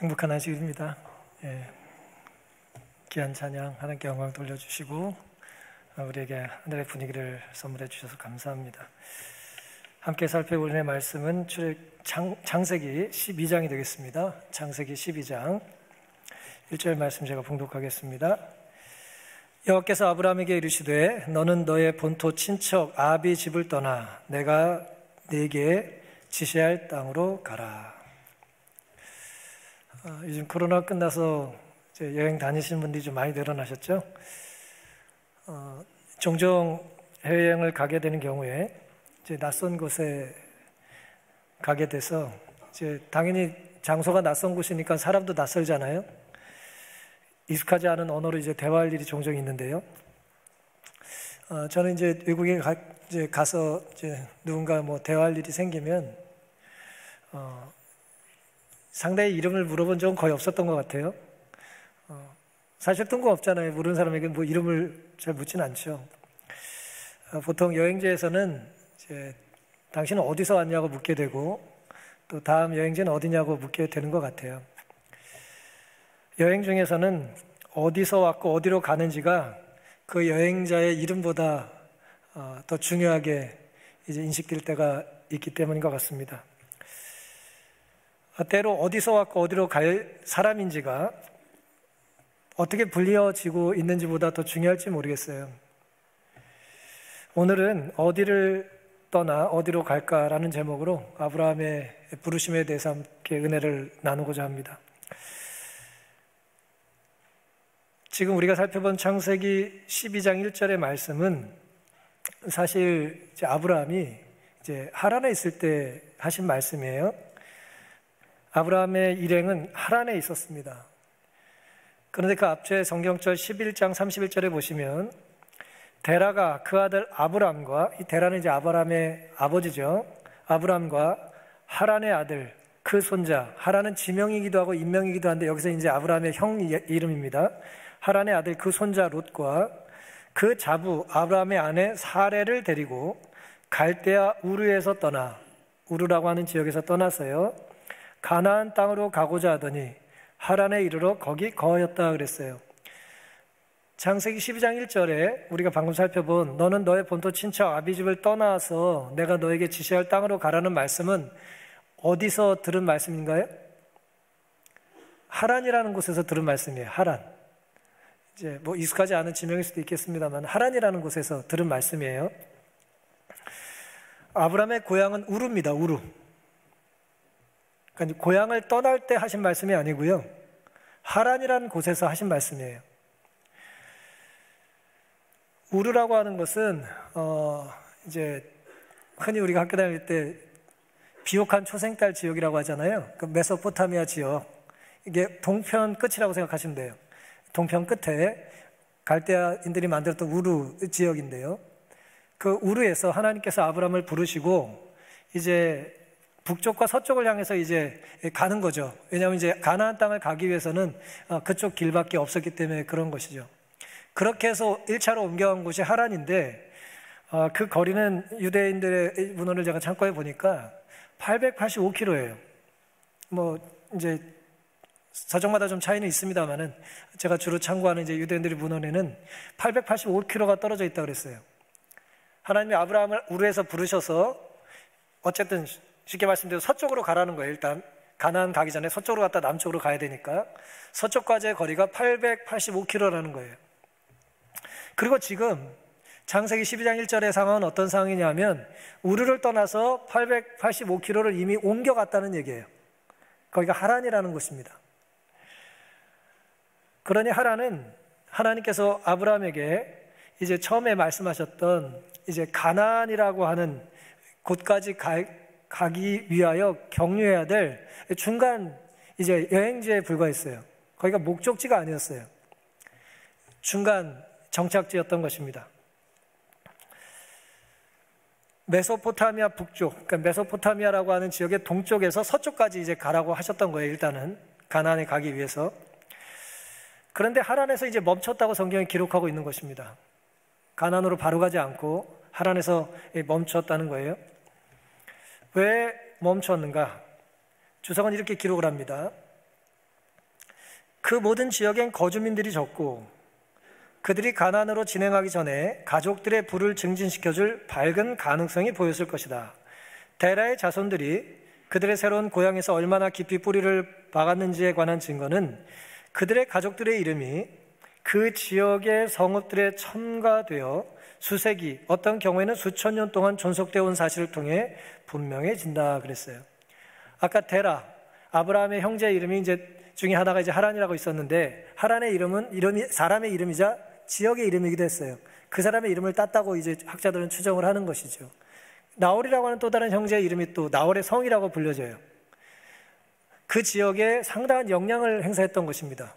행복한 안식일입니다. 귀한 찬양 하나님께 영광 돌려주시고 우리에게 하늘의 분위기를 선물해 주셔서 감사합니다. 함께 살펴볼 오늘의 말씀은 창세기 12장이 되겠습니다. 창세기 12장 1절 말씀 제가 봉독하겠습니다. 여호와께서 아브라함에게 이르시되 너는 너의 본토 친척 아비 집을 떠나 내가 네게 지시할 땅으로 가라. 요즘 코로나 끝나서 이제 여행 다니시는 분들이 좀 많이 늘어나셨죠? 종종 해외여행을 가게 되는 경우에 이제 낯선 곳에 가게 돼서 이제 당연히 장소가 낯선 곳이니까 사람도 낯설잖아요. 익숙하지 않은 언어로 이제 대화할 일이 종종 있는데요. 저는 이제 외국에 가서 이제 누군가 대화할 일이 생기면 상대의 이름을 물어본 적은 거의 없었던 것 같아요. 사실 뜬금없잖아요. 모르는 사람에게 이름을 잘 묻지는 않죠. 보통 여행지에서는 이제 당신은 어디서 왔냐고 묻게 되고 또 다음 여행지는 어디냐고 묻게 되는 것 같아요. 여행 중에서는 어디서 왔고 어디로 가는지가 그 여행자의 이름보다 더 중요하게 이제 인식될 때가 있기 때문인 것 같습니다. 때로 어디서 왔고 어디로 갈 사람인지가 어떻게 불리어지고 있는지보다 더 중요할지 모르겠어요. 오늘은 어디를 떠나 어디로 갈까라는 제목으로 아브라함의 부르심에 대해서 함께 은혜를 나누고자 합니다. 지금 우리가 살펴본 창세기 12장 1절의 말씀은 사실 이제 아브라함이 이제 하란에 있을 때 하신 말씀이에요. 아브라함의 일행은 하란에 있었습니다. 그런데 그 앞에 성경절 11장 31절에 보시면 데라가 그 아들 아브람과, 이 데라는 이제 아브람의 아버지죠. 아브람과 하란의 아들 그 손자, 하란은 지명이기도 하고 인명이기도 한데 여기서 이제 아브람의 형 이름입니다. 하란의 아들 그 손자 롯과 그 자부 아브람의 아내 사레를 데리고 갈대아 우르에서 떠나, 우르라고 하는 지역에서 떠나서요 가나안 땅으로 가고자 하더니 하란에 이르러 거기 거하였다 그랬어요. 창세기 12장 1절에 우리가 방금 살펴본 너는 너의 본토 친척 아비집을 떠나서 내가 너에게 지시할 땅으로 가라는 말씀은 어디서 들은 말씀인가요? 하란이라는 곳에서 들은 말씀이에요. 하란. 이제 익숙하지 않은 지명일 수도 있겠습니다만 하란이라는 곳에서 들은 말씀이에요. 아브람의 고향은 우르입니다. 우르. 그러니까 고향을 떠날 때 하신 말씀이 아니고요. 하란이라는 곳에서 하신 말씀이에요. 우르라고 하는 것은 이제 흔히 우리가 학교 다닐 때 비옥한 초생딸 지역이라고 하잖아요. 그 메소포타미아 지역. 이게 동편 끝이라고 생각하시면 돼요. 동편 끝에 갈대아인들이 만들었던 우르 지역인데요. 그 우르에서 하나님께서 아브람을 부르시고 이제 북쪽과 서쪽을 향해서 이제 가는 거죠. 왜냐하면 이제 가나안 땅을 가기 위해서는 그쪽 길밖에 없었기 때문에 그런 것이죠. 그렇게 해서 1차로 옮겨간 곳이 하란인데 그 거리는 유대인들의 문헌을 제가 참고해 보니까 885km예요. 이제 서적마다 좀 차이는 있습니다만은 제가 주로 참고하는 이제 유대인들의 문헌에는 885km가 떨어져 있다고 그랬어요. 하나님이 아브라함을 우르에서 부르셔서 어쨌든 쉽게 말씀드려 서쪽으로 가라는 거예요. 일단 가나안 가기 전에 서쪽으로 갔다 남쪽으로 가야 되니까 서쪽까지의 거리가 885km라는 거예요. 그리고 지금 창세기 12장 1절의 상황은 어떤 상황이냐면 우르를 떠나서 885km를 이미 옮겨갔다는 얘기예요. 거기가 하란이라는 곳입니다. 그러니 하란은 하나님께서 아브라함에게 이제 처음에 말씀하셨던 이제 가나안이라고 하는 곳까지 가기 위하여 경유해야 될 중간 이제 여행지에 불과했어요. 거기가 목적지가 아니었어요. 중간 정착지였던 것입니다. 메소포타미아 북쪽, 그러니까 메소포타미아라고 하는 지역의 동쪽에서 서쪽까지 이제 가라고 하셨던 거예요. 일단은 가나안에 가기 위해서. 그런데 하란에서 이제 멈췄다고 성경이 기록하고 있는 것입니다. 가나안으로 바로 가지 않고 하란에서 멈췄다는 거예요. 왜 멈췄는가? 주석은 이렇게 기록을 합니다. 그 모든 지역엔 거주민들이 적고 그들이 가나안으로 진행하기 전에 가족들의 부를 증진시켜줄 밝은 가능성이 보였을 것이다. 데라의 자손들이 그들의 새로운 고향에서 얼마나 깊이 뿌리를 박았는지에 관한 증거는 그들의 가족들의 이름이 그 지역의 성읍들에 첨가되어 수세기, 어떤 경우에는 수천 년 동안 존속되어 온 사실을 통해 분명해진다 그랬어요. 아까 데라, 아브라함의 형제 이름이 이제 중에 하나가 이제 하란이라고 있었는데, 하란의 이름이 사람의 이름이자 지역의 이름이기도 했어요. 그 사람의 이름을 땄다고 이제 학자들은 추정을 하는 것이죠. 나홀이라고 하는 또 다른 형제의 이름이 또 나홀의 성이라고 불려져요. 그 지역에 상당한 영향을 행사했던 것입니다.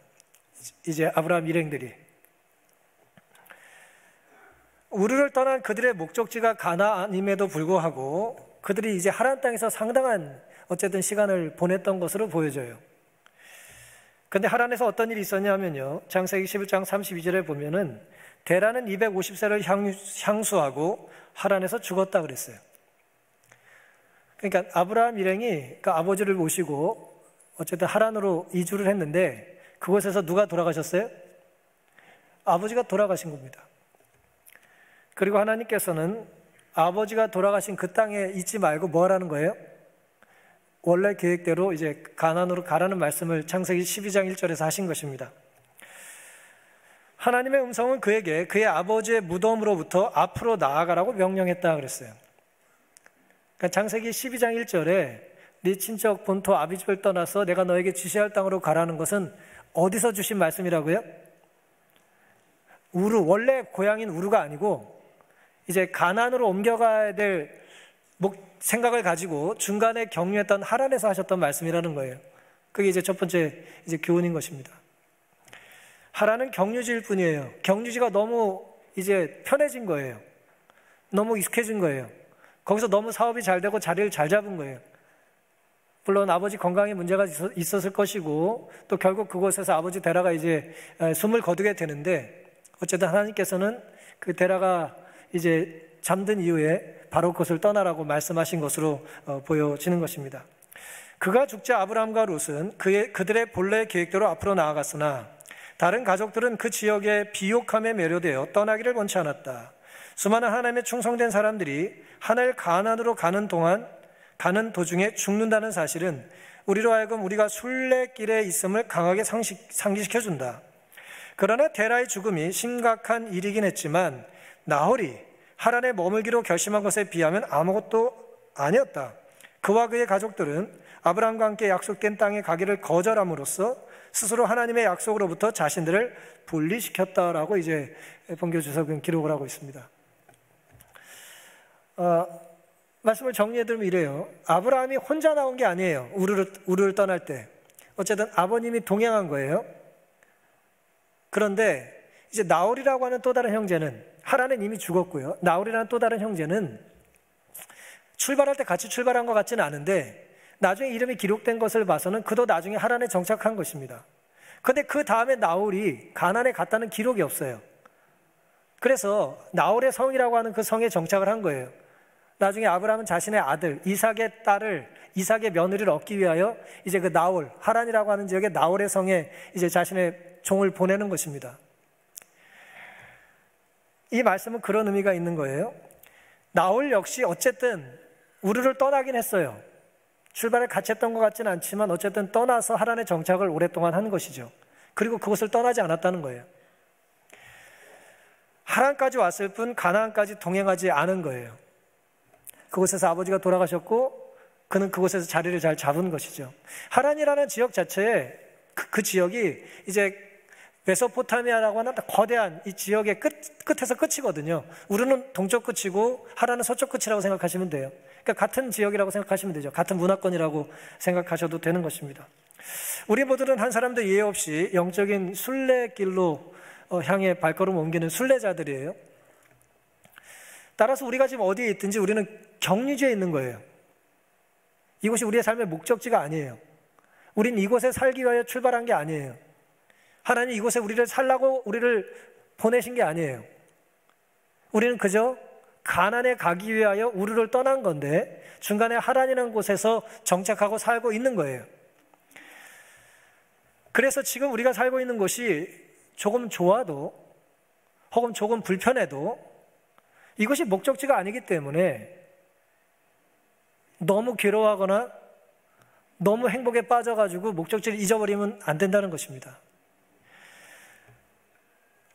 이제 아브라함 일행들이. 우르를 떠난 그들의 목적지가 가나안임에도 불구하고 그들이 이제 하란 땅에서 상당한 어쨌든 시간을 보냈던 것으로 보여져요. 그런데 하란에서 어떤 일이 있었냐면요, 창세기 11장 32절에 보면은 데라는 250세를 향수하고 하란에서 죽었다 그랬어요. 그러니까 아브라함 일행이 그 아버지를 모시고 어쨌든 하란으로 이주를 했는데, 그곳에서 누가 돌아가셨어요? 아버지가 돌아가신 겁니다. 그리고 하나님께서는 아버지가 돌아가신 그 땅에 있지 말고 뭐 하라는 거예요? 원래 계획대로 이제 가나안으로 가라는 말씀을 창세기 12장 1절에서 하신 것입니다. 하나님의 음성은 그에게 그의 아버지의 무덤으로부터 앞으로 나아가라고 명령했다 그랬어요. 그러니까 창세기 12장 1절에 네 친척 본토 아비집을 떠나서 내가 너에게 지시할 땅으로 가라는 것은 어디서 주신 말씀이라고요? 우르, 원래 고향인 우르가 아니고 이제 가나안으로 옮겨가야 될 생각을 가지고 중간에 경유했던 하란에서 하셨던 말씀이라는 거예요. 그게 이제 첫 번째 이제 교훈인 것입니다. 하란은 경유지일 뿐이에요. 경유지가 너무 이제 편해진 거예요. 너무 익숙해진 거예요. 거기서 너무 사업이 잘 되고 자리를 잘 잡은 거예요. 물론 아버지 건강에 문제가 있었을 것이고 또 결국 그곳에서 아버지 데라가 이제 숨을 거두게 되는데, 어쨌든 하나님께서는 그 데라가 이제 잠든 이후에 바로 그것을 떠나라고 말씀하신 것으로 보여지는 것입니다. 그가 죽자 아브라함과 롯은 그들의 본래 계획대로 앞으로 나아갔으나 다른 가족들은 그 지역의 비옥함에 매료되어 떠나기를 원치 않았다. 수많은 하나님의 충성된 사람들이 하늘 가나안으로 가는 도중에 죽는다는 사실은 우리로 하여금 우리가 순례길에 있음을 강하게 상기시켜준다. 그러나 데라의 죽음이 심각한 일이긴 했지만 나홀이 하란에 머물기로 결심한 것에 비하면 아무것도 아니었다. 그와 그의 가족들은 아브라함과 함께 약속된 땅에 가기를 거절함으로써 스스로 하나님의 약속으로부터 자신들을 분리시켰다라고 이제 본교주석은 기록을 하고 있습니다. 말씀을 정리해드리면 이래요. 아브라함이 혼자 나온 게 아니에요. 우르를 떠날 때. 어쨌든 아버님이 동행한 거예요. 그런데 이제 나홀이라고 하는 또 다른 형제는, 하란은 이미 죽었고요, 나홀이라는 또 다른 형제는 출발할 때 같이 출발한 것 같지는 않은데 나중에 이름이 기록된 것을 봐서는 그도 나중에 하란에 정착한 것입니다. 그런데 그 다음에 나홀이 가나안에 갔다는 기록이 없어요. 그래서 나홀의 성이라고 하는 그 성에 정착을 한 거예요. 나중에 아브라함은 자신의 아들 이삭의 며느리를 얻기 위하여 이제 그 나홀, 하란이라고 하는 지역의 나홀의 성에 이제 자신의 종을 보내는 것입니다. 이 말씀은 그런 의미가 있는 거예요. 나홀 역시 어쨌든 우르를 떠나긴 했어요. 출발을 같이 했던 것 같지는 않지만 어쨌든 떠나서 하란에 정착을 오랫동안 한 것이죠. 그리고 그곳을 떠나지 않았다는 거예요. 하란까지 왔을 뿐 가나안까지 동행하지 않은 거예요. 그곳에서 아버지가 돌아가셨고 그는 그곳에서 자리를 잘 잡은 것이죠. 하란이라는 지역 자체에 그 지역이 이제 메소포타미아라고 하는 거대한 이 지역의 끝에서 끝이거든요. 우르는 동쪽 끝이고 하란은 서쪽 끝이라고 생각하시면 돼요. 그러니까 같은 지역이라고 생각하시면 되죠. 같은 문화권이라고 생각하셔도 되는 것입니다. 우리 모두는 한 사람도 예외 없이 영적인 순례길로 향해 발걸음 옮기는 순례자들이에요. 따라서 우리가 지금 어디에 있든지 우리는 경유지에 있는 거예요. 이곳이 우리의 삶의 목적지가 아니에요. 우린 이곳에 살기 위하여 출발한 게 아니에요. 하나님 이곳에 우리를 살라고 우리를 보내신 게 아니에요. 우리는 그저 가나안에 가기 위하여 우르를 떠난 건데 중간에 하란이라는 곳에서 정착하고 살고 있는 거예요. 그래서 지금 우리가 살고 있는 곳이 조금 좋아도 혹은 조금 불편해도 이것이 목적지가 아니기 때문에 너무 괴로워하거나 너무 행복에 빠져가지고 목적지를 잊어버리면 안 된다는 것입니다.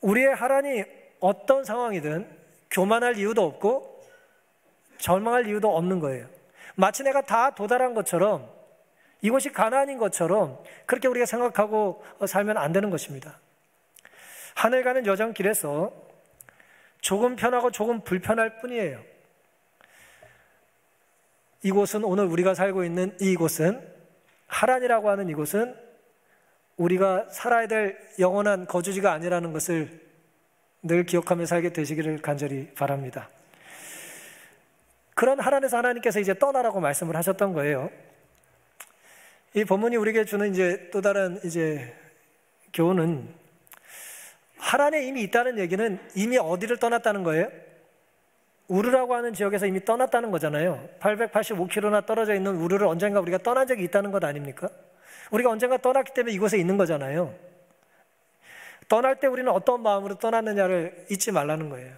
우리의 하란이 어떤 상황이든 교만할 이유도 없고 절망할 이유도 없는 거예요. 마치 내가 다 도달한 것처럼, 이것이 가나안인 것처럼 그렇게 우리가 생각하고 살면 안 되는 것입니다. 하늘 가는 여정길에서 조금 편하고 조금 불편할 뿐이에요. 이곳은, 오늘 우리가 살고 있는 이곳은, 하란이라고 하는 이곳은 우리가 살아야 될 영원한 거주지가 아니라는 것을 늘 기억하며 살게 되시기를 간절히 바랍니다. 그런 하란에서 하나님께서 이제 떠나라고 말씀을 하셨던 거예요. 이 본문이 우리에게 주는 이제 또 다른 이제 교훈은, 하란에 이미 있다는 얘기는 이미 어디를 떠났다는 거예요? 우르라고 하는 지역에서 이미 떠났다는 거잖아요. 885km나 떨어져 있는 우르를 언젠가 우리가 떠난 적이 있다는 것 아닙니까? 우리가 언젠가 떠났기 때문에 이곳에 있는 거잖아요. 떠날 때 우리는 어떤 마음으로 떠났느냐를 잊지 말라는 거예요.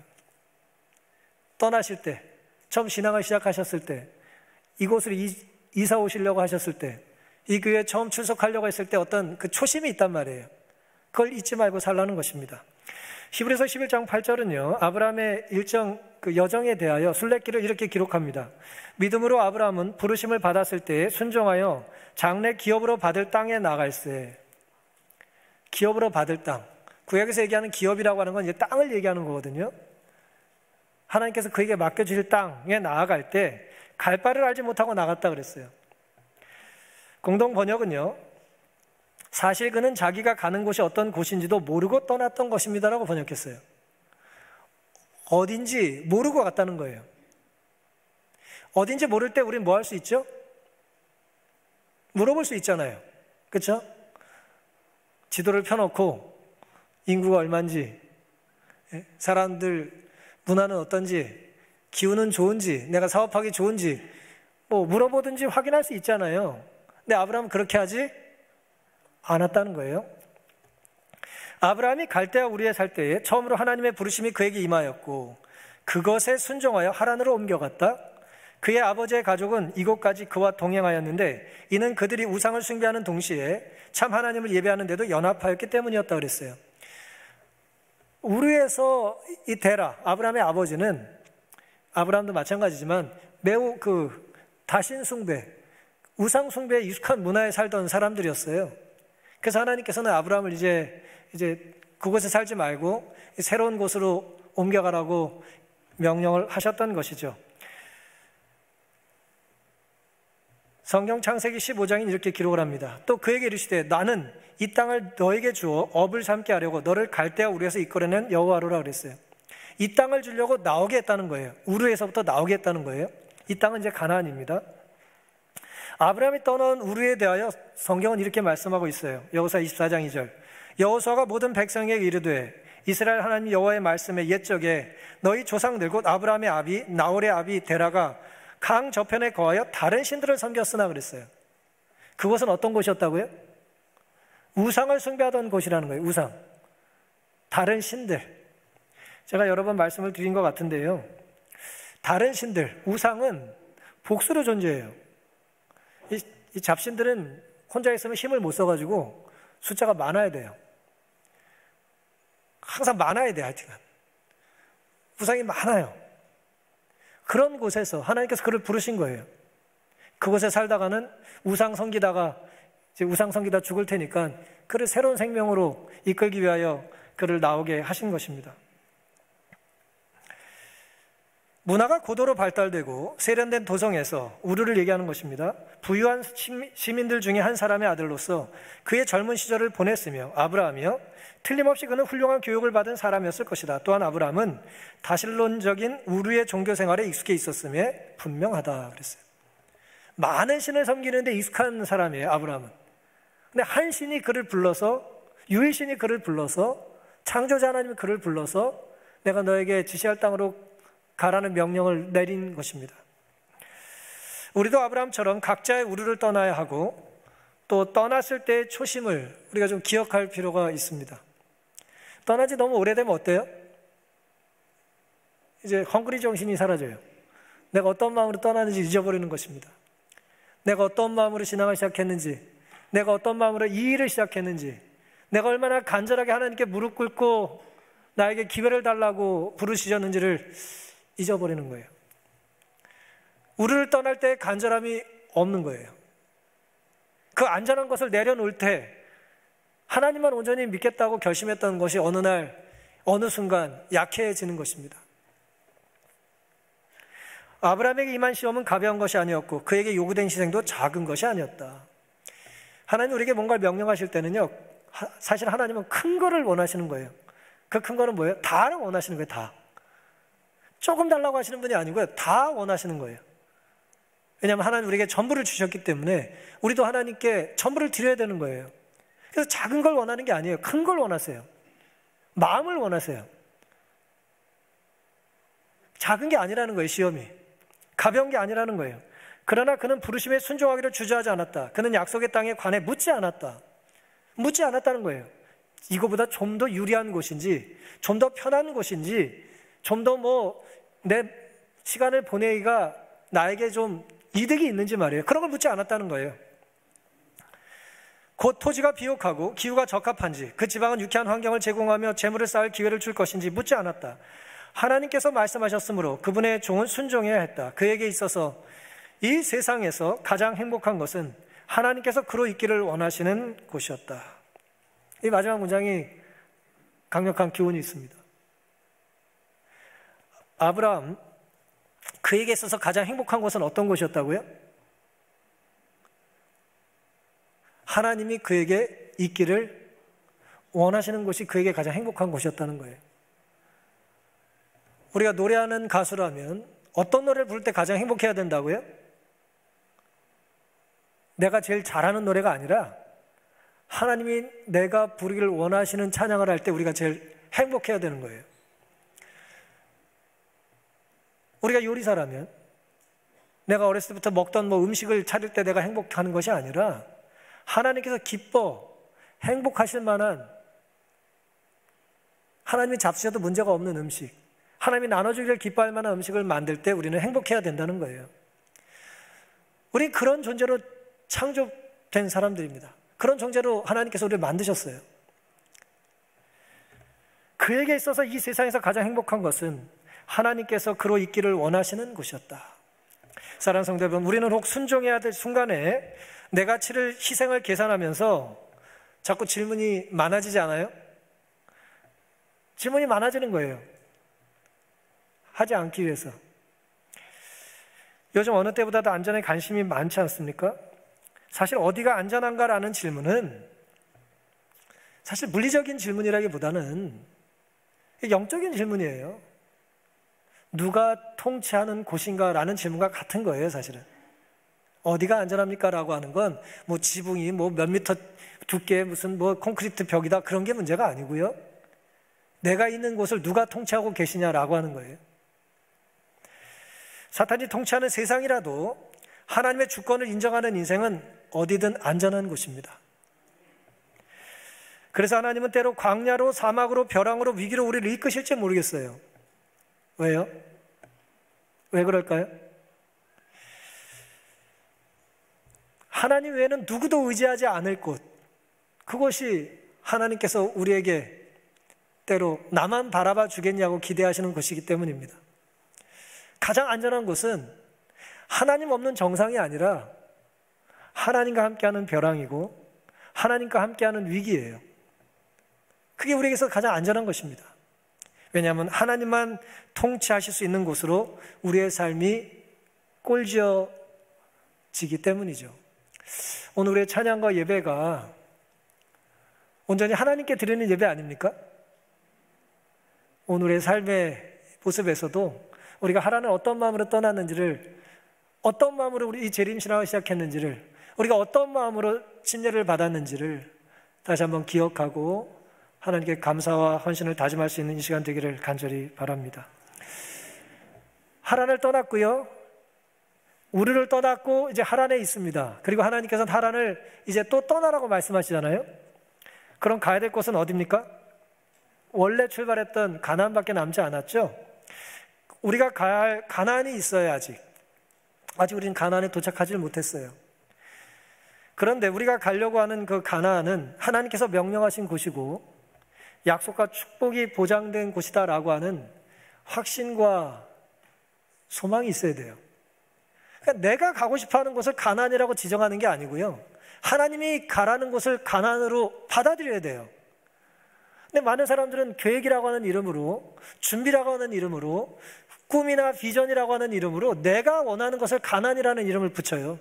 떠나실 때, 처음 신앙을 시작하셨을 때, 이곳으로 이사 오시려고 하셨을 때, 이 교회에 처음 출석하려고 했을 때 어떤 그 초심이 있단 말이에요. 그걸 잊지 말고 살라는 것입니다. 히브리서 11장 8절은요, 아브라함의 일정 그 여정에 대하여 순례길을 이렇게 기록합니다. 믿음으로 아브라함은 부르심을 받았을 때에 순종하여 장래 기업으로 받을 땅에 나갈세. 기업으로 받을 땅. 구약에서 얘기하는 기업이라고 하는 건 이제 땅을 얘기하는 거거든요. 하나님께서 그에게 맡겨주실 땅에 나아갈 때 갈 바를 알지 못하고 나갔다 그랬어요. 공동 번역은요, 사실 그는 자기가 가는 곳이 어떤 곳인지도 모르고 떠났던 것입니다라고 번역했어요. 어딘지 모르고 갔다는 거예요. 어딘지 모를 때 우리는 뭐 할 수 있죠? 물어볼 수 있잖아요. 그렇죠? 지도를 펴놓고 인구가 얼마인지, 사람들 문화는 어떤지, 기후는 좋은지, 내가 사업하기 좋은지 뭐 물어보든지 확인할 수 있잖아요. 근데 아브라함은 그렇게 하지 않았다는 거예요. 아브라함이 갈대아 우리에 살 때에 처음으로 하나님의 부르심이 그에게 임하였고 그것에 순종하여 하란으로 옮겨갔다. 그의 아버지의 가족은 이곳까지 그와 동행하였는데 이는 그들이 우상을 숭배하는 동시에 참 하나님을 예배하는 데도 연합하였기 때문이었다 그랬어요. 우르에서 이 데라, 아브라함의 아버지는, 아브라함도 마찬가지지만 매우 그 다신 숭배, 우상 숭배에 익숙한 문화에 살던 사람들이었어요. 그래서 하나님께서는 아브라함을 이제 그곳에 살지 말고 새로운 곳으로 옮겨가라고 명령을 하셨던 것이죠. 성경 창세기 15장인 이렇게 기록을 합니다. 또 그에게 이르시되 나는 이 땅을 너에게 주어 업을 삼게 하려고 너를 갈대아 우르에서 이끌어낸 여호와로라 그랬어요. 이 땅을 주려고 나오게 했다는 거예요. 우르에서부터 나오게 했다는 거예요. 이 땅은 이제 가나안입니다. 아브라함이 떠난 우르에 대하여 성경은 이렇게 말씀하고 있어요. 여호수아 24장 2절. 여호수아가 모든 백성에게 이르되 이스라엘 하나님 여호와의 말씀에 옛적에 너희 조상들 곧 아브라함의 아비 나홀의 아비 데라가 강 저편에 거하여 다른 신들을 섬겼으나 그랬어요. 그곳은 어떤 곳이었다고요? 우상을 숭배하던 곳이라는 거예요. 우상. 다른 신들. 제가 여러 번 말씀을 드린 것 같은데요. 다른 신들, 우상은 복수로 존재해요. 이 잡신들은 혼자 있으면 힘을 못 써가지고 숫자가 많아야 돼요. 항상 많아야 돼요. 하여튼 우상이 많아요. 그런 곳에서 하나님께서 그를 부르신 거예요. 그곳에 살다가는 우상 섬기다가 이제 우상 섬기다 죽을 테니까 그를 새로운 생명으로 이끌기 위하여 그를 나오게 하신 것입니다. 문화가 고도로 발달되고 세련된 도성에서 우르를 얘기하는 것입니다. 부유한 시민들 중에 한 사람의 아들로서 그의 젊은 시절을 보냈으며 아브라함이요 틀림없이 그는 훌륭한 교육을 받은 사람이었을 것이다. 또한 아브라함은 다신론적인 우르의 종교 생활에 익숙해 있었음에 분명하다 그랬어요. 많은 신을 섬기는데 익숙한 사람이에요, 아브라함은. 근데 한 신이 그를 불러서, 유일신이 그를 불러서, 창조자 하나님이 그를 불러서 내가 너에게 지시할 땅으로 가라는 명령을 내린 것입니다. 우리도 아브라함처럼 각자의 우르를 떠나야 하고 또 떠났을 때의 초심을 우리가 좀 기억할 필요가 있습니다. 떠난 지 너무 오래되면 어때요? 이제 헝그리 정신이 사라져요. 내가 어떤 마음으로 떠나는지 잊어버리는 것입니다. 내가 어떤 마음으로 신앙을 시작했는지, 내가 어떤 마음으로 이 일을 시작했는지, 내가 얼마나 간절하게 하나님께 무릎 꿇고 나에게 기회를 달라고 부르시셨는지를 잊어버리는 거예요. 우리를 떠날 때 간절함이 없는 거예요. 그 안전한 것을 내려놓을 때 하나님만 온전히 믿겠다고 결심했던 것이 어느 날, 어느 순간 약해지는 것입니다. 아브라함에게 임한 시험은 가벼운 것이 아니었고 그에게 요구된 희생도 작은 것이 아니었다. 하나님 우리에게 뭔가를 명령하실 때는요, 사실 하나님은 큰 거를 원하시는 거예요. 그 큰 거는 뭐예요? 다를 원하시는 거예요. 다. 조금 달라고 하시는 분이 아니고요, 다 원하시는 거예요. 왜냐하면 하나님 우리에게 전부를 주셨기 때문에 우리도 하나님께 전부를 드려야 되는 거예요. 그래서 작은 걸 원하는 게 아니에요. 큰 걸 원하세요. 마음을 원하세요. 작은 게 아니라는 거예요. 시험이 가벼운 게 아니라는 거예요. 그러나 그는 부르심에 순종하기를 주저하지 않았다. 그는 약속의 땅에 관해 묻지 않았다는 거예요. 이거보다 좀 더 유리한 곳인지, 좀 더 편한 곳인지, 좀 더 내 시간을 보내기가 나에게 좀 이득이 있는지 말이에요. 그런 걸 묻지 않았다는 거예요. 곧 토지가 비옥하고 기후가 적합한지, 그 지방은 유쾌한 환경을 제공하며 재물을 쌓을 기회를 줄 것인지 묻지 않았다. 하나님께서 말씀하셨으므로 그분의 종은 순종해야 했다. 그에게 있어서 이 세상에서 가장 행복한 것은 하나님께서 그로 있기를 원하시는 곳이었다. 이 마지막 문장이 강력한 교훈이 있습니다. 아브라함, 그에게 있어서 가장 행복한 곳은 어떤 곳이었다고요? 하나님이 그에게 있기를 원하시는 곳이 그에게 가장 행복한 곳이었다는 거예요. 우리가 노래하는 가수라면 어떤 노래를 부를 때 가장 행복해야 된다고요? 내가 제일 잘하는 노래가 아니라 하나님이 내가 부르기를 원하시는 찬양을 할 때 우리가 제일 행복해야 되는 거예요. 우리가 요리사라면 내가 어렸을 때부터 먹던 음식을 차릴 때 내가 행복하는 것이 아니라 하나님께서 기뻐 행복하실 만한, 하나님이 잡수셔도 문제가 없는 음식, 하나님이 나눠주기를 기뻐할 만한 음식을 만들 때 우리는 행복해야 된다는 거예요. 우리 그런 존재로 창조된 사람들입니다. 그런 존재로 하나님께서 우리를 만드셨어요. 그에게 있어서 이 세상에서 가장 행복한 것은 하나님께서 그로 있기를 원하시는 곳이었다. 사랑하는 성도 여러분, 우리는 혹 순종해야 될 순간에 내가 치를 희생을 계산하면서 자꾸 질문이 많아지지 않아요? 질문이 많아지는 거예요. 하지 않기 위해서. 요즘 어느 때보다도 안전에 관심이 많지 않습니까? 사실 어디가 안전한가라는 질문은 사실 물리적인 질문이라기보다는 영적인 질문이에요. 누가 통치하는 곳인가라는 질문과 같은 거예요, 사실은. 어디가 안전합니까? 라고 하는 건 지붕이 몇 미터 두께의 무슨 콘크리트 벽이다, 그런 게 문제가 아니고요. 내가 있는 곳을 누가 통치하고 계시냐라고 하는 거예요. 사탄이 통치하는 세상이라도 하나님의 주권을 인정하는 인생은 어디든 안전한 곳입니다. 그래서 하나님은 때로 광야로, 사막으로, 벼랑으로, 위기로 우리를 이끄실지 모르겠어요. 왜요? 왜 그럴까요? 하나님 외에는 누구도 의지하지 않을 곳, 그것이 하나님께서 우리에게 때로 나만 바라봐 주겠냐고 기대하시는 곳이기 때문입니다. 가장 안전한 곳은 하나님 없는 정상이 아니라 하나님과 함께하는 벼랑이고 하나님과 함께하는 위기예요. 그게 우리에게서 가장 안전한 것입니다. 왜냐하면 하나님만 통치하실 수 있는 곳으로 우리의 삶이 꼴지어지기 때문이죠. 오늘 우리의 찬양과 예배가 온전히 하나님께 드리는 예배 아닙니까? 오늘의 삶의 모습에서도 우리가 하나님을 어떤 마음으로 떠났는지를, 어떤 마음으로 우리 이 재림신앙을 시작했는지를, 우리가 어떤 마음으로 침례를 받았는지를 다시 한번 기억하고 하나님께 감사와 헌신을 다짐할 수 있는 이 시간 되기를 간절히 바랍니다. 하란을 떠났고요, 우르를 떠났고 이제 하란에 있습니다. 그리고 하나님께서는 하란을 이제 또 떠나라고 말씀하시잖아요. 그럼 가야 될 곳은 어디입니까? 원래 출발했던 가나안밖에 남지 않았죠. 우리가 가야 할 가나안이 있어요. 아직 우리는 가나안에 도착하지 못했어요. 그런데 우리가 가려고 하는 그 가나안은 하나님께서 명령하신 곳이고 약속과 축복이 보장된 곳이다라고 하는 확신과 소망이 있어야 돼요. 그러니까 내가 가고 싶어하는 곳을 가나안이라고 지정하는 게 아니고요, 하나님이 가라는 곳을 가나안으로 받아들여야 돼요. 근데 많은 사람들은 계획이라고 하는 이름으로, 준비라고 하는 이름으로, 꿈이나 비전이라고 하는 이름으로 내가 원하는 것을 가나안이라는 이름을 붙여요.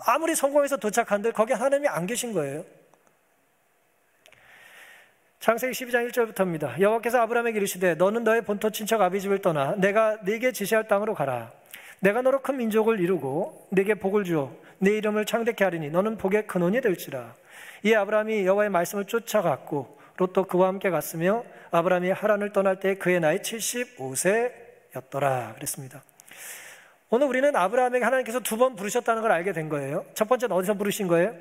아무리 성공해서 도착한들 거기 하나님이 안 계신 거예요. 창세기 12장 1절부터입니다. 여호와께서 아브라함에게 이르시되 너는 너의 본토 친척 아비집을 떠나 내가 네게 지시할 땅으로 가라. 내가 너로 큰 민족을 이루고 네게 복을 주어 네 이름을 창대케 하리니 너는 복의 근원이 될지라. 이에 아브라함이 여호와의 말씀을 쫓아갔고 롯도 그와 함께 갔으며 아브라함이 하란을 떠날 때 그의 나이 75세였더라 그랬습니다. 오늘 우리는 아브라함에게 하나님께서 2번 부르셨다는 걸 알게 된 거예요. 첫 번째는 어디서 부르신 거예요?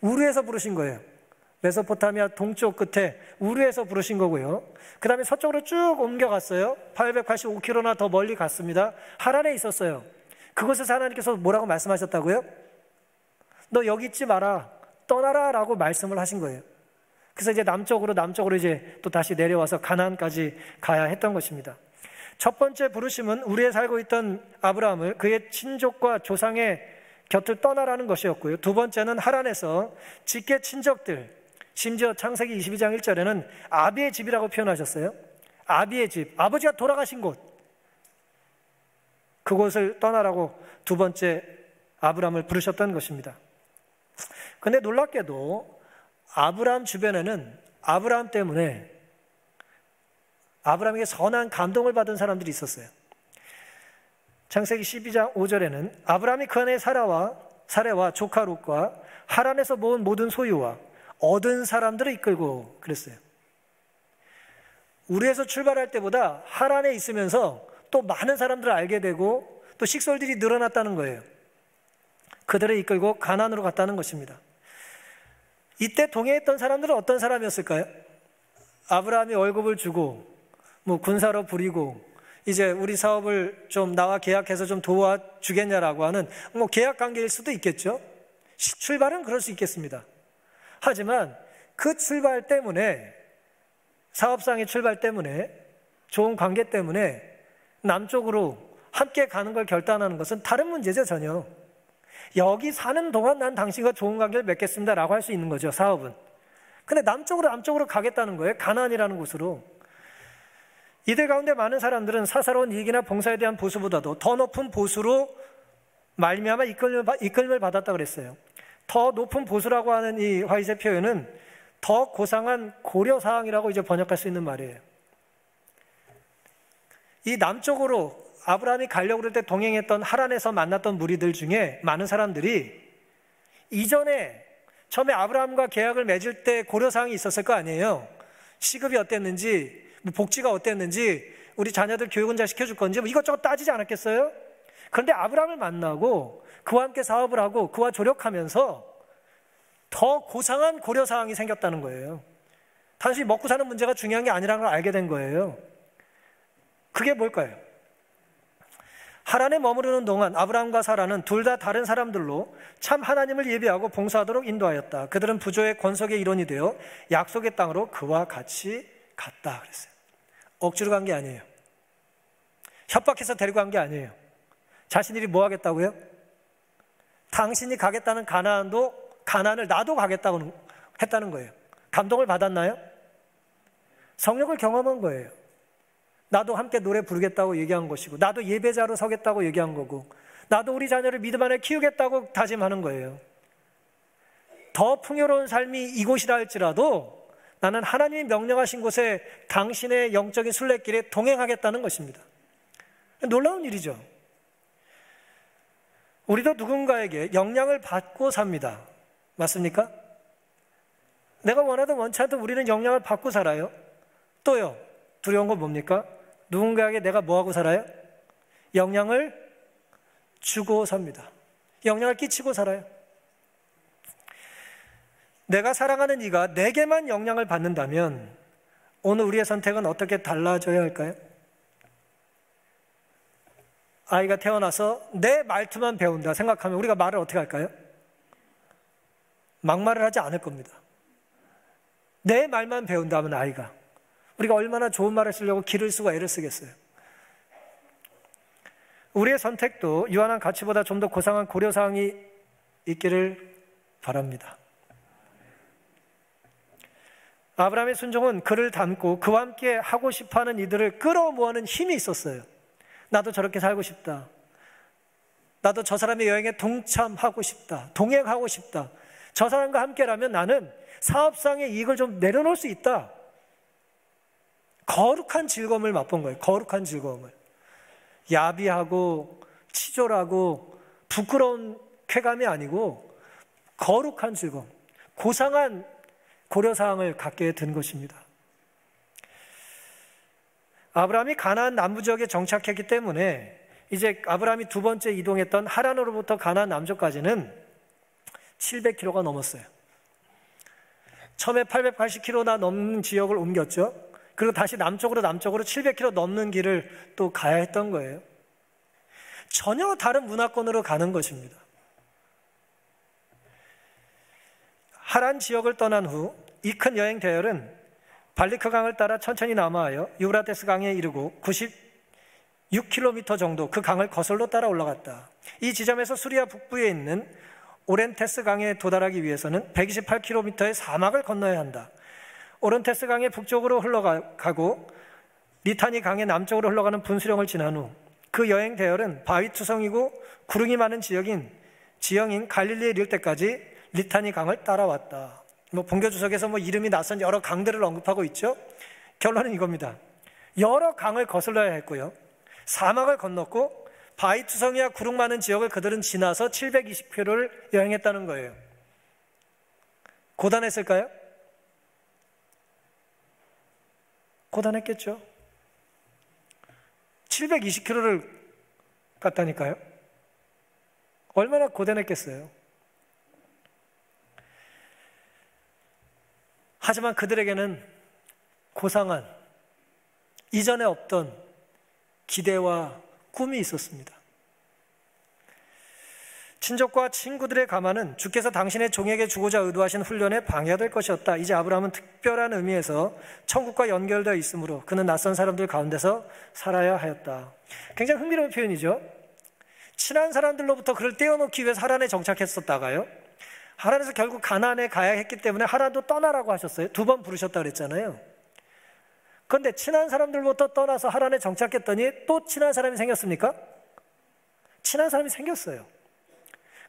우르에서 부르신 거예요. 메소포타미아 동쪽 끝에 우르에서 부르신 거고요. 그 다음에 서쪽으로 쭉 옮겨갔어요. 885km나 더 멀리 갔습니다. 하란에 있었어요. 그곳에서 하나님께서 뭐라고 말씀하셨다고요? 너 여기 있지 마라, 떠나라 라고 말씀을 하신 거예요. 그래서 이제 남쪽으로 이제 또 다시 내려와서 가나안까지 가야 했던 것입니다. 첫 번째 부르심은 우리에 살고 있던 아브라함을 그의 친족과 조상의 곁을 떠나라는 것이었고요. 두 번째는 하란에서 직계 친족들, 심지어 창세기 22장 1절에는 아비의 집이라고 표현하셨어요. 아비의 집, 아버지가 돌아가신 곳, 그곳을 떠나라고 두 번째 아브라함을 부르셨던 것입니다. 그런데 놀랍게도 아브라함 주변에는 아브라함 때문에 아브라함에게 선한 감동을 받은 사람들이 있었어요. 창세기 12장 5절에는 아브라함이 그 아내 사레와 조카 롯과 하란에서 모은 모든 소유와 얻은 사람들을 이끌고 그랬어요. 우리에서 출발할 때보다 하란에 있으면서 또 많은 사람들을 알게 되고 또 식솔들이 늘어났다는 거예요. 그들을 이끌고 가나안으로 갔다는 것입니다. 이때 동행했던 사람들은 어떤 사람이었을까요? 아브라함이 월급을 주고 군사로 부리고 이제 우리 사업을 좀 나와 계약해서 좀 도와주겠냐라고 하는 계약 관계일 수도 있겠죠. 출발은 그럴 수 있겠습니다. 하지만 그 출발 때문에, 사업상의 출발 때문에, 좋은 관계 때문에 남쪽으로 함께 가는 걸 결단하는 것은 다른 문제죠. 전혀. 여기 사는 동안 난 당신과 좋은 관계를 맺겠습니다 라고 할 수 있는 거죠. 사업은. 근데 남쪽으로 가겠다는 거예요. 가나안이라는 곳으로. 이들 가운데 많은 사람들은 사사로운 이익이나 봉사에 대한 보수보다도 더 높은 보수로 말미암아 이끌림을 받았다 그랬어요. 더 높은 보수라고 하는 이 화이세 표현은 더 고상한 고려사항이라고 이제 번역할 수 있는 말이에요. 이 남쪽으로 아브라함이 가려고 그럴 때 동행했던 하란에서 만났던 무리들 중에 많은 사람들이 이전에 처음에 아브라함과 계약을 맺을 때 고려사항이 있었을 거 아니에요. 시급이 어땠는지, 복지가 어땠는지, 우리 자녀들 교육은 잘 시켜줄 건지 이것저것 따지지 않았겠어요? 그런데 아브라함을 만나고 그와 함께 사업을 하고 그와 조력하면서 더 고상한 고려사항이 생겼다는 거예요. 단순히 먹고 사는 문제가 중요한 게 아니라는 걸 알게 된 거예요. 그게 뭘까요? 하란에 머무르는 동안 아브라함과 사라는 둘 다 다른 사람들로 참 하나님을 예배하고 봉사하도록 인도하였다. 그들은 부조의 권속의 일원이 되어 약속의 땅으로 그와 같이 갔다 그랬어요. 억지로 간 게 아니에요. 협박해서 데리고 간 게 아니에요. 자신들이 뭐 하겠다고요? 당신이 가겠다는 가나안을 나도 가겠다고 했다는 거예요. 감동을 받았나요? 성령을 경험한 거예요. 나도 함께 노래 부르겠다고 얘기한 것이고, 나도 예배자로 서겠다고 얘기한 거고, 나도 우리 자녀를 믿음 안에 키우겠다고 다짐하는 거예요. 더 풍요로운 삶이 이곳이라 할지라도 나는 하나님이 명령하신 곳에 당신의 영적인 순례길에 동행하겠다는 것입니다. 놀라운 일이죠. 우리도 누군가에게 영향을 받고 삽니다. 맞습니까? 내가 원하든 원치 않든 우리는 영향을 받고 살아요. 또요, 두려운 건 뭡니까? 누군가에게 내가 뭐하고 살아요? 영향을 주고 삽니다. 영향을 끼치고 살아요. 내가 사랑하는 이가 내게만 영향을 받는다면 오늘 우리의 선택은 어떻게 달라져야 할까요? 아이가 태어나서 내 말투만 배운다 생각하면 우리가 말을 어떻게 할까요? 막말을 하지 않을 겁니다. 내 말만 배운다면 아이가 우리가 얼마나 좋은 말을 쓰려고 기를 쓰고 애를 쓰겠어요. 우리의 선택도 유한한 가치보다 좀 더 고상한 고려사항이 있기를 바랍니다. 아브라함의 순종은 그를 닮고 그와 함께 하고 싶어하는 이들을 끌어모으는 힘이 있었어요. 나도 저렇게 살고 싶다. 나도 저 사람의 여행에 동참하고 싶다. 동행하고 싶다. 저 사람과 함께라면 나는 사업상의 이익을 좀 내려놓을 수 있다. 거룩한 즐거움을 맛본 거예요. 거룩한 즐거움을. 야비하고 치졸하고 부끄러운 쾌감이 아니고 거룩한 즐거움, 고상한 고려사항을 갖게 된 것입니다. 아브라함이 가나안 남부 지역에 정착했기 때문에 이제 아브라함이 두 번째 이동했던 하란으로부터 가나안 남쪽까지는 700km가 넘었어요. 처음에 880km나 넘는 지역을 옮겼죠. 그리고 다시 남쪽으로 700km 넘는 길을 또 가야 했던 거예요. 전혀 다른 문화권으로 가는 것입니다. 하란 지역을 떠난 후 이 큰 여행 대열은 발리크 강을 따라 천천히 남하하여 유브라테스 강에 이르고 96km 정도 그 강을 거슬러 따라 올라갔다. 이 지점에서 수리아 북부에 있는 오렌테스 강에 도달하기 위해서는 128km의 사막을 건너야 한다. 오렌테스 강의 북쪽으로 흘러가고 리타니 강의 남쪽으로 흘러가는 분수령을 지난 후 그 여행 대열은 바위투성이고 구릉이 많은 지형인 갈릴리에 이를 때까지 리타니 강을 따라왔다. 본교 주석에서 이름이 낯선 여러 강들을 언급하고 있죠. 결론은 이겁니다. 여러 강을 거슬러야 했고요. 사막을 건넜고 바위투성이와 구릉 많은 지역을 그들은 지나서 720km를 여행했다는 거예요. 고단했을까요? 고단했겠죠. 720km를 갔다니까요. 얼마나 고단했겠어요. 하지만 그들에게는 고상한, 이전에 없던 기대와 꿈이 있었습니다. 친족과 친구들의 가만은 주께서 당신의 종에게 주고자 의도하신 훈련에 방해가 될 것이었다. 이제 아브라함은 특별한 의미에서 천국과 연결되어 있으므로 그는 낯선 사람들 가운데서 살아야 하였다. 굉장히 흥미로운 표현이죠. 친한 사람들로부터 그를 떼어놓기 위해서 하란에 정착했었다가요, 하란에서 결국 가나안에 가야 했기 때문에 하란도 떠나라고 하셨어요. 2번 부르셨다 그랬잖아요. 그런데 친한 사람들부터 떠나서 하란에 정착했더니 또 친한 사람이 생겼습니까? 친한 사람이 생겼어요.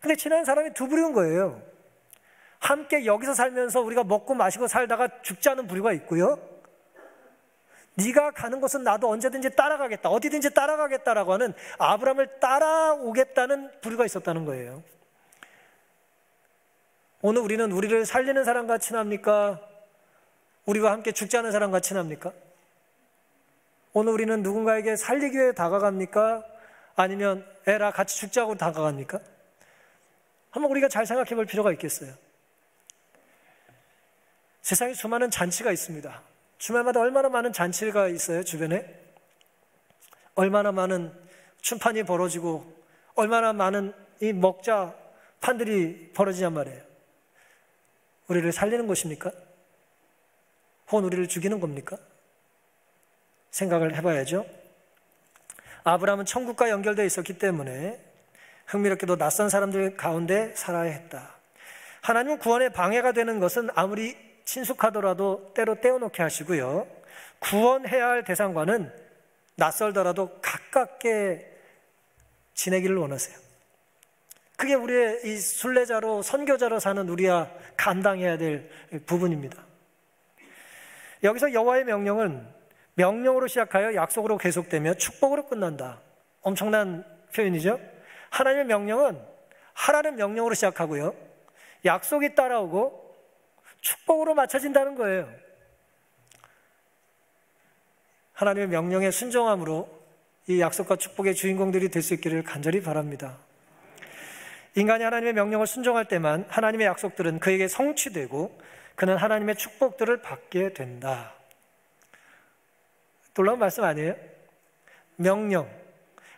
근데 친한 사람이 두 부류인 거예요. 함께 여기서 살면서 우리가 먹고 마시고 살다가 죽지 않은 부류가 있고요, 네가 가는 곳은 나도 언제든지 따라가겠다, 어디든지 따라가겠다라고 하는 아브라함을 따라오겠다는 부류가 있었다는 거예요. 오늘 우리는 우리를 살리는 사람과 친합니까? 우리와 함께 죽지 않은 사람과 친합니까? 오늘 우리는 누군가에게 살리기 위해 다가갑니까? 아니면 에라 같이 죽자고 다가갑니까? 한번 우리가 잘 생각해 볼 필요가 있겠어요. 세상에 수많은 잔치가 있습니다. 주말마다 얼마나 많은 잔치가 있어요, 주변에? 얼마나 많은 춤판이 벌어지고 얼마나 많은 이 먹자 판들이 벌어지냔 말이에요. 우리를 살리는 것입니까? 혹은 우리를 죽이는 겁니까? 생각을 해봐야죠. 아브라함은 천국과 연결되어 있었기 때문에 흥미롭게도 낯선 사람들 가운데 살아야 했다. 하나님은 구원에 방해가 되는 것은 아무리 친숙하더라도 때로 떼어놓게 하시고요, 구원해야 할 대상과는 낯설더라도 가깝게 지내기를 원하세요. 그게 우리의 이 순례자로 선교자로 사는 우리가 감당해야 될 부분입니다. 여기서 여호와의 명령은 명령으로 시작하여 약속으로 계속되며 축복으로 끝난다. 엄청난 표현이죠. 하나님의 명령은 하라는 명령으로 시작하고요, 약속이 따라오고 축복으로 맞춰진다는 거예요. 하나님의 명령에 순종함으로 이 약속과 축복의 주인공들이 될 수 있기를 간절히 바랍니다. 인간이 하나님의 명령을 순종할 때만 하나님의 약속들은 그에게 성취되고 그는 하나님의 축복들을 받게 된다. 놀라운 말씀 아니에요? 명령.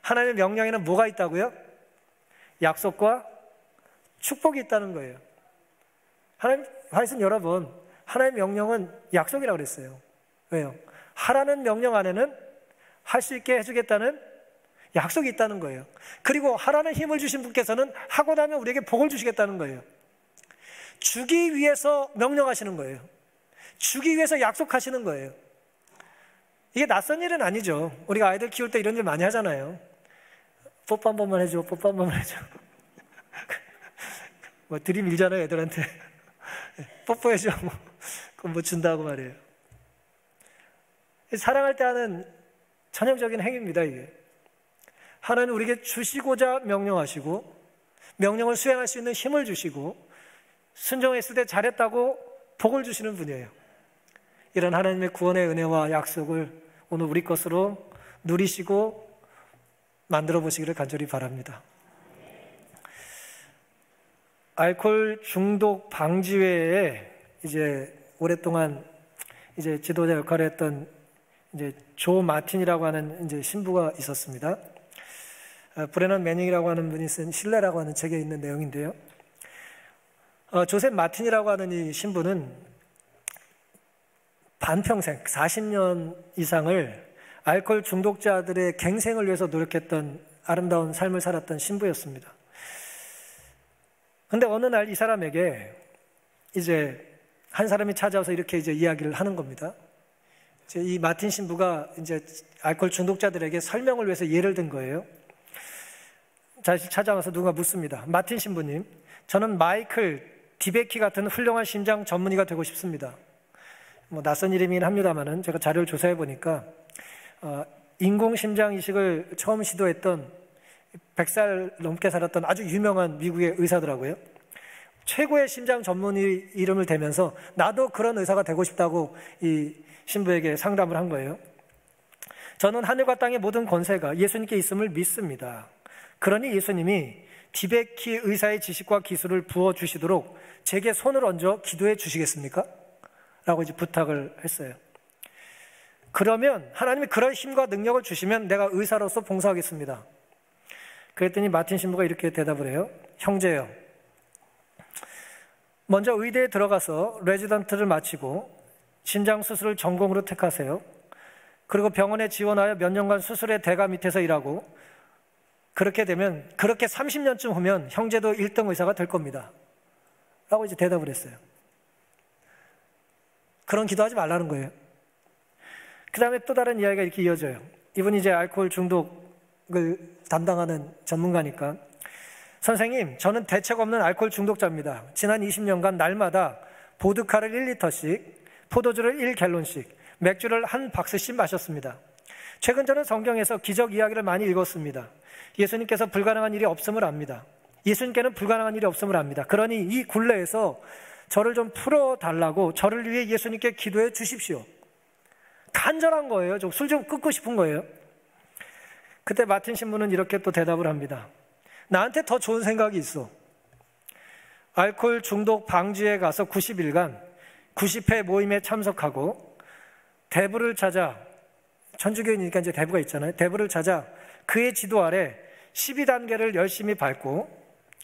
하나님의 명령에는 뭐가 있다고요? 약속과 축복이 있다는 거예요. 하나님 여러 번 하나님의 명령은 약속이라고 그랬어요. 왜요? 하라는 명령 안에는 할 수 있게 해주겠다는 약속이 있다는 거예요. 그리고 하라는 힘을 주신 분께서는 하고 나면 우리에게 복을 주시겠다는 거예요. 주기 위해서 명령하시는 거예요. 주기 위해서 약속하시는 거예요. 이게 낯선 일은 아니죠. 우리가 아이들 키울 때 이런 일 많이 하잖아요. 뽀뽀 한 번만 해줘, 뽀뽀 한 번만 해줘. 뭐 들이밀잖아요, 애들한테. 뽀뽀해줘, 그럼 뭐 준다고 말이에요. 사랑할 때 하는 전형적인 행위입니다, 이게. 하나님 우리에게 주시고자 명령하시고, 명령을 수행할 수 있는 힘을 주시고, 순종했을 때 잘했다고 복을 주시는 분이에요. 이런 하나님의 구원의 은혜와 약속을 오늘 우리 것으로 누리시고 만들어 보시기를 간절히 바랍니다. 알코올 중독 방지 외에 이제 오랫동안 이제 지도자 역할을 했던 이제 조 마틴이라고 하는 이제 신부가 있었습니다. 브레넌 매닝이라고 하는 분이 쓴 신뢰라고 하는 책에 있는 내용인데요. 조셉 마틴이라고 하는 이 신부는 반평생 40년 이상을 알코올 중독자들의 갱생을 위해서 노력했던 아름다운 삶을 살았던 신부였습니다. 근데 어느 날 이 사람에게 이제 한 사람이 찾아와서 이렇게 이제 이야기를 하는 겁니다. 이제 이 마틴 신부가 이제 알코올 중독자들에게 설명을 위해서 예를 든 거예요. 다시 찾아와서 누가 묻습니다. 마틴 신부님, 저는 마이클 디베키 같은 훌륭한 심장 전문의가 되고 싶습니다. 뭐 낯선 이름이긴 합니다만은 제가 자료를 조사해 보니까 인공심장 이식을 처음 시도했던 100살 넘게 살았던 아주 유명한 미국의 의사더라고요. 최고의 심장 전문의 이름을 대면서 나도 그런 의사가 되고 싶다고 이 신부에게 상담을 한 거예요. 저는 하늘과 땅의 모든 권세가 예수님께 있음을 믿습니다. 그러니 예수님이 디베키 의사의 지식과 기술을 부어주시도록 제게 손을 얹어 기도해 주시겠습니까? 라고 이제 부탁을 했어요. 그러면 하나님이 그런 힘과 능력을 주시면 내가 의사로서 봉사하겠습니다. 그랬더니 마틴 신부가 이렇게 대답을 해요. 형제요, 먼저 의대에 들어가서 레지던트를 마치고 심장 수술을 전공으로 택하세요. 그리고 병원에 지원하여 몇 년간 수술의 대가 밑에서 일하고, 그렇게 되면 그렇게 30년쯤 후면 형제도 1등 의사가 될 겁니다. 라고 이제 대답을 했어요. 그런 기도하지 말라는 거예요. 그 다음에 또 다른 이야기가 이렇게 이어져요. 이분이 이제 알코올 중독을 담당하는 전문가니까, 선생님, 저는 대책 없는 알코올 중독자입니다. 지난 20년간 날마다 보드카를 1리터씩, 포도주를 1갤론씩, 맥주를 한 박스씩 마셨습니다. 최근 저는 성경에서 기적 이야기를 많이 읽었습니다. 예수님께서 불가능한 일이 없음을 압니다. 예수님께는 불가능한 일이 없음을 압니다. 그러니 이 굴레에서 저를 좀 풀어달라고 저를 위해 예수님께 기도해 주십시오. 간절한 거예요. 술 좀 끊고 싶은 거예요. 그때 마틴 신부는 이렇게 또 대답을 합니다. 나한테 더 좋은 생각이 있어. 알코올 중독 방지에 가서 90일간 90회 모임에 참석하고 대부를 찾아, 천주교인이니까 이제 대부가 있잖아요. 대부를 찾아 그의 지도 아래 12단계를 열심히 밟고,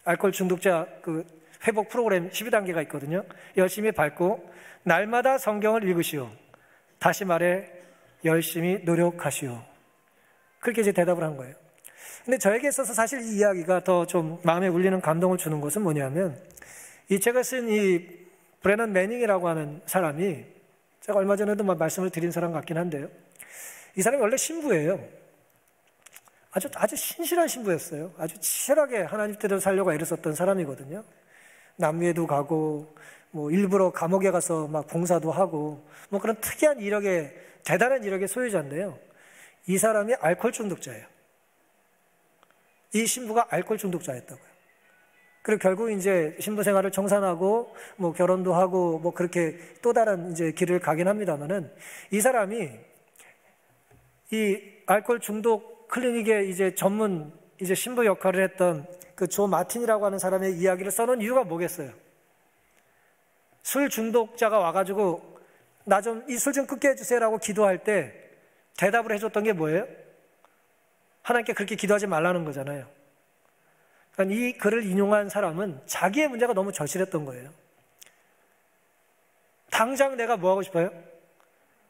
알코올 중독자 그 회복 프로그램 12단계가 있거든요. 열심히 밟고 날마다 성경을 읽으시오. 다시 말해 열심히 노력하시오. 그렇게 이제 대답을 한 거예요. 근데 저에게 있어서 사실 이 이야기가 더 좀 마음에 울리는 감동을 주는 것은 뭐냐면, 이 책을 쓴 이 브레넌 매닝이라고 하는 사람이, 제가 얼마 전에도 말씀을 드린 사람 같긴 한데요, 이 사람이 원래 신부예요. 아주 신실한 신부였어요. 아주 치열하게 하나님 뜻대로 살려고 애를 썼던 사람이거든요. 남미에도 가고, 뭐 일부러 감옥에 가서 막 봉사도 하고, 뭐 그런 특이한 이력의, 대단한 이력의 소유자인데요. 이 사람이 알코올 중독자예요. 이 신부가 알코올 중독자였다고요. 그리고 결국 이제 신부 생활을 청산하고, 뭐 결혼도 하고, 뭐 그렇게 또 다른 이제 길을 가긴 합니다만은, 이 사람이 이 알코올 중독 클리닉의 이제 전문 이제 신부 역할을 했던 그 조 마틴이라고 하는 사람의 이야기를 써놓은 이유가 뭐겠어요? 술 중독자가 와가지고 나 좀 이 술 좀 끊게 해주세요라고 기도할 때 대답을 해줬던 게 뭐예요? 하나님께 그렇게 기도하지 말라는 거잖아요. 그러니까 이 글을 인용한 사람은 자기의 문제가 너무 절실했던 거예요. 당장 내가 뭐 하고 싶어요?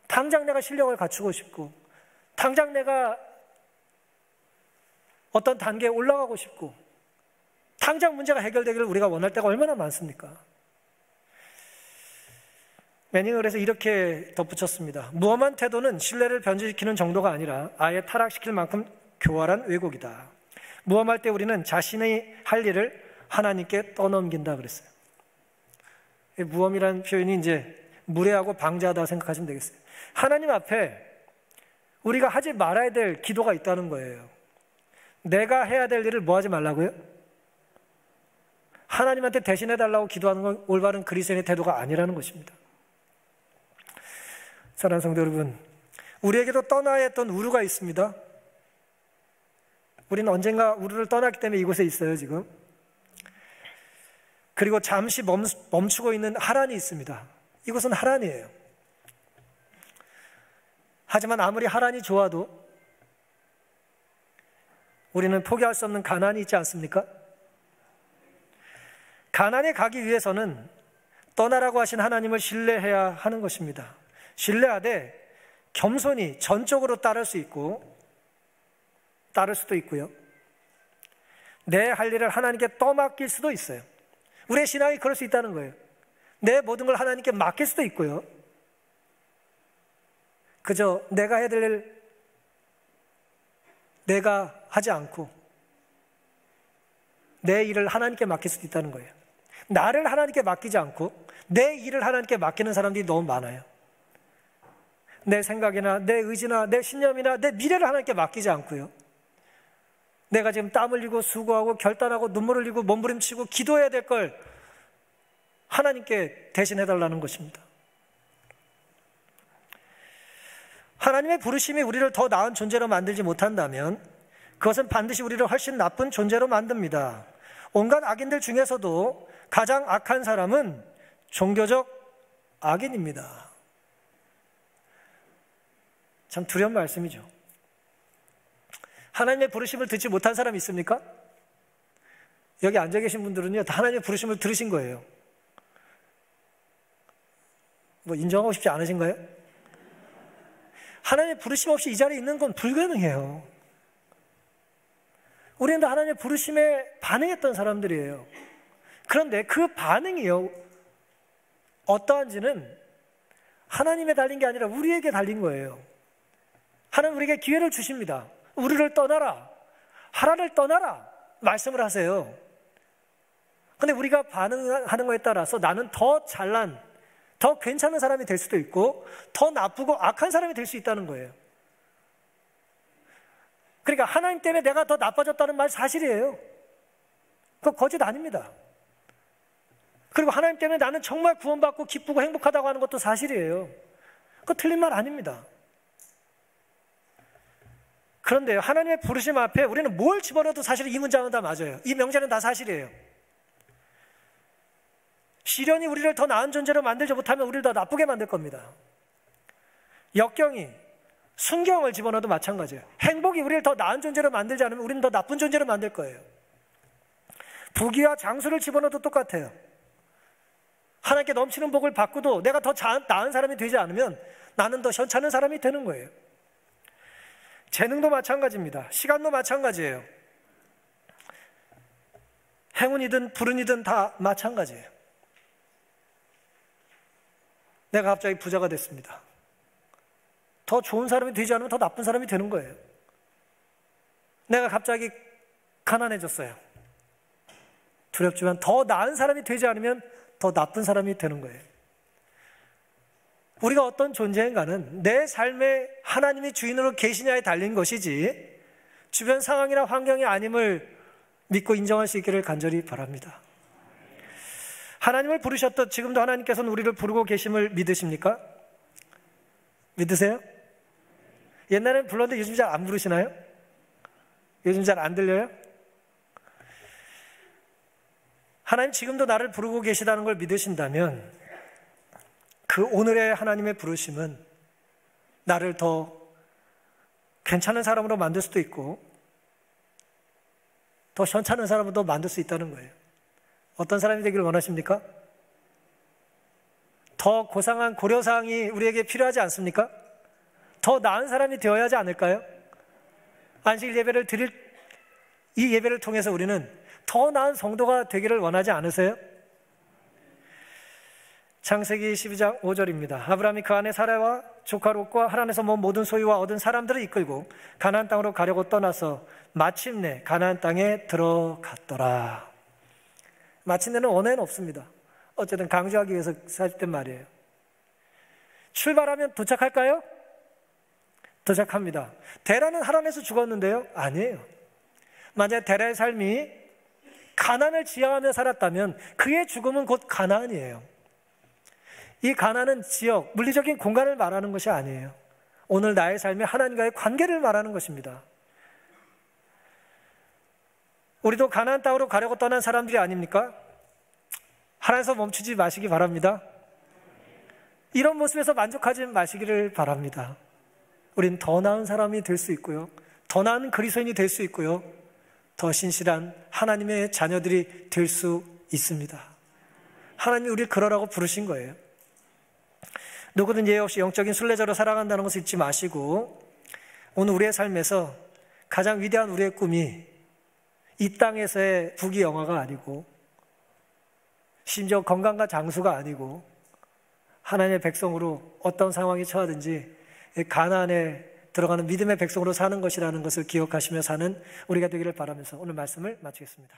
당장 내가 실력을 갖추고 싶고, 당장 내가 어떤 단계에 올라가고 싶고, 당장 문제가 해결되기를 우리가 원할 때가 얼마나 많습니까? 매닝을 해서 이렇게 덧붙였습니다. 무엄한 태도는 신뢰를 변질시키는 정도가 아니라 아예 타락시킬 만큼 교활한 왜곡이다. 무엄할 때 우리는 자신의 할 일을 하나님께 떠넘긴다 그랬어요. 무엄이라는 표현이 이제 무례하고 방자하다 생각하시면 되겠어요. 하나님 앞에 우리가 하지 말아야 될 기도가 있다는 거예요. 내가 해야 될 일을 뭐 하지 말라고요? 하나님한테 대신해달라고 기도하는 건 올바른 그리스도인의 태도가 아니라는 것입니다. 사랑하는 성도 여러분, 우리에게도 떠나야 했던 우르가 있습니다. 우리는 언젠가 우르를 떠났기 때문에 이곳에 있어요, 지금. 그리고 잠시 멈추고 있는 하란이 있습니다. 이곳은 하란이에요. 하지만 아무리 하란이 좋아도 우리는 포기할 수 없는 가나안이 있지 않습니까? 가나안에 가기 위해서는 떠나라고 하신 하나님을 신뢰해야 하는 것입니다. 신뢰하되 겸손히 전적으로 따를 수 있고, 따를 수도 있고요. 내 할 일을 하나님께 떠맡길 수도 있어요. 우리의 신앙이 그럴 수 있다는 거예요. 내 모든 걸 하나님께 맡길 수도 있고요. 그저 내가 해야 될 일 내가 하지 않고 내 일을 하나님께 맡길 수도 있다는 거예요. 나를 하나님께 맡기지 않고 내 일을 하나님께 맡기는 사람들이 너무 많아요. 내 생각이나 내 의지나 내 신념이나 내 미래를 하나님께 맡기지 않고요. 내가 지금 땀 흘리고 수고하고 결단하고 눈물 흘리고 몸부림치고 기도해야 될 걸 하나님께 대신해달라는 것입니다. 하나님의 부르심이 우리를 더 나은 존재로 만들지 못한다면 그것은 반드시 우리를 훨씬 나쁜 존재로 만듭니다. 온갖 악인들 중에서도 가장 악한 사람은 종교적 악인입니다. 참 두려운 말씀이죠. 하나님의 부르심을 듣지 못한 사람이 있습니까? 여기 앉아 계신 분들은요, 다 하나님의 부르심을 들으신 거예요. 뭐 인정하고 싶지 않으신가요? 하나님의 부르심 없이 이 자리에 있는 건 불가능해요. 우리는 다 하나님의 부르심에 반응했던 사람들이에요. 그런데 그 반응이요, 어떠한지는 하나님에 달린 게 아니라 우리에게 달린 거예요. 하나님 우리에게 기회를 주십니다. 우리를 떠나라, 하란을 떠나라 말씀을 하세요. 그런데 우리가 반응하는 거에 따라서 나는 더 잘난, 더 괜찮은 사람이 될 수도 있고 더 나쁘고 악한 사람이 될 수 있다는 거예요. 그러니까 하나님 때문에 내가 더 나빠졌다는 말 사실이에요. 그거 거짓 아닙니다. 그리고 하나님 때문에 나는 정말 구원받고 기쁘고 행복하다고 하는 것도 사실이에요. 그거 틀린 말 아닙니다. 그런데 하나님의 부르심 앞에 우리는 뭘 집어넣어도 사실 이 문장은 다 맞아요. 이 명제는 다 사실이에요. 시련이 우리를 더 나은 존재로 만들지 못하면 우리를 더 나쁘게 만들 겁니다. 역경이, 순경을 집어넣어도 마찬가지예요. 행복이 우리를 더 나은 존재로 만들지 않으면 우리는 더 나쁜 존재로 만들 거예요. 부귀와 장수를 집어넣어도 똑같아요. 하나님께 넘치는 복을 받고도 내가 더 나은 사람이 되지 않으면 나는 더 현찮은 사람이 되는 거예요. 재능도 마찬가지입니다. 시간도 마찬가지예요. 행운이든 불운이든 다 마찬가지예요. 내가 갑자기 부자가 됐습니다. 더 좋은 사람이 되지 않으면 더 나쁜 사람이 되는 거예요. 내가 갑자기 가난해졌어요. 두렵지만 더 나은 사람이 되지 않으면 더 나쁜 사람이 되는 거예요. 우리가 어떤 존재인가는 내 삶에 하나님이 주인으로 계시냐에 달린 것이지 주변 상황이나 환경이 아님을 믿고 인정할 수 있기를 간절히 바랍니다. 하나님을 부르셨듯 지금도 하나님께서는 우리를 부르고 계심을 믿으십니까? 믿으세요? 옛날에는 불렀는데 요즘 잘 안 부르시나요? 요즘 잘 안 들려요? 하나님 지금도 나를 부르고 계시다는 걸 믿으신다면 그 오늘의 하나님의 부르심은 나를 더 괜찮은 사람으로 만들 수도 있고 더 현찮은 사람으로 만들 수 있다는 거예요. 어떤 사람이 되기를 원하십니까? 더 고상한 고려사항이 우리에게 필요하지 않습니까? 더 나은 사람이 되어야 하지 않을까요? 안식 예배를 드릴 이 예배를 통해서 우리는 더 나은 성도가 되기를 원하지 않으세요? 창세기 12장 5절입니다. 아브라함이 그 아내 사라와 조카 롯과 하란에서 모은 모든 소유와 얻은 사람들을 이끌고 가나안 땅으로 가려고 떠나서 마침내 가나안 땅에 들어갔더라. 마침내는 원어에는 없습니다. 어쨌든 강조하기 위해서 사실된 말이에요. 출발하면 도착할까요? 도착합니다. 데라는 하란에서 죽었는데요? 아니에요. 만약 데라의 삶이 가나안을 지향하며 살았다면 그의 죽음은 곧 가나안이에요. 이 가나안은 지역, 물리적인 공간을 말하는 것이 아니에요. 오늘 나의 삶이 하나님과의 관계를 말하는 것입니다. 우리도 가나안 땅으로 가려고 떠난 사람들이 아닙니까? 하나에서 멈추지 마시기 바랍니다. 이런 모습에서 만족하지 마시기를 바랍니다. 우린 더 나은 사람이 될 수 있고요. 더 나은 그리스도인이 될 수 있고요. 더 신실한 하나님의 자녀들이 될 수 있습니다. 하나님이 우리를 그러라고 부르신 거예요. 누구든 예외 없이 영적인 순례자로 살아간다는 것을 잊지 마시고 오늘 우리의 삶에서 가장 위대한 우리의 꿈이 이 땅에서의 부귀영화가 아니고 심지어 건강과 장수가 아니고 하나님의 백성으로 어떤 상황이 처하든지 가나안에 들어가는 믿음의 백성으로 사는 것이라는 것을 기억하시며 사는 우리가 되기를 바라면서 오늘 말씀을 마치겠습니다.